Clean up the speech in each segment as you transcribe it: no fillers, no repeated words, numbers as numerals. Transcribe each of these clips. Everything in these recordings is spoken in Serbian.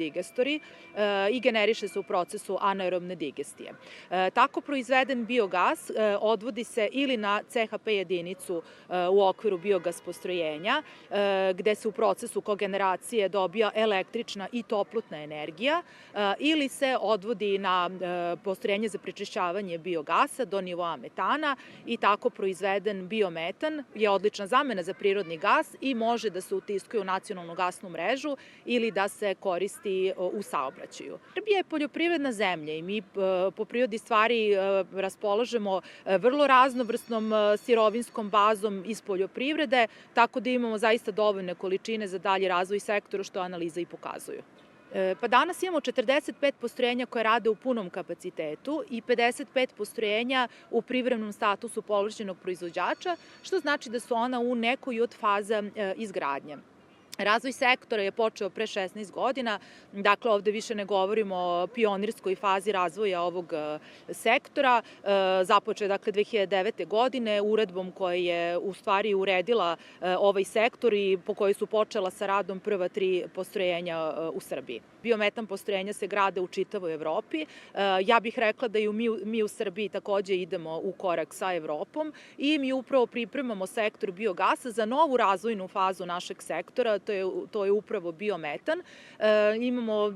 digestori i generiše se u procesu anaerobne digestije. Tako proizveden biogas odvodi se ili na CHP jedinicu u okviru biogas postrojenja, gde se u procesu kogeneracije dobija električna i toplotna energija, ili se odvodi na postrojenje za prečišćavanje biogasa do nivoa metana i tako proizveden biometan je odlična zamena za prirodni gas i može da se utiskuje u nacionalnu gasnu mrežu ili da se koristi u saobraćaju. Srbija je poljoprivredna zemlja i mi po prirodi stvari raspolažemo vrlo raznovrsnom sirovinskom bazom iz poljoprivrede, tako da imamo zaista dovoljne količine za dalji razvoj sektora, što analiza i pokazuju. Pa danas imamo 45 postrojenja koje rade u punom kapacitetu i 55 postrojenja u privremenom statusu povlašćenog proizvođača, što znači da su ona u nekoj od faza izgradnje. Razvoj sektora je počeo pre 16 godina, dakle ovde više ne govorimo o pionirskoj fazi razvoja ovog sektora. Započeo je dakle 2009. godine uredbom koja je u stvari uredila ovaj sektor i po kojoj su počela sa radom prva 3 postrojenja u Srbiji. Biometan postrojenja se grade u čitavoj Evropi. Ja bih rekla da i mi u Srbiji takođe idemo u korak sa Evropom i mi upravo pripremamo sektor biogasa za novu razvojnu fazu našeg sektora, to je upravo biometan. Imamo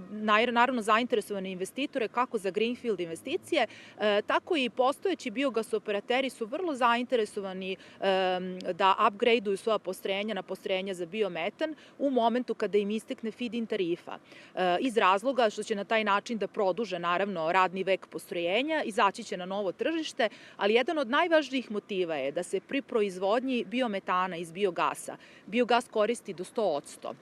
naravno zainteresovane investitore kako za greenfield investicije, tako i postojeći biogas operateri su vrlo zainteresovani da upgradeuju svoja postrojenja na postrojenja za biometan u momentu kada im istekne feed-in tarifa. Iz razloga što će na taj način da produže naravno radni vek postrojenja, izaći će na novo tržište, ali jedan od najvažnijih motiva je da se pri proizvodnji biometana iz biogasa, biogas koristi do 100%.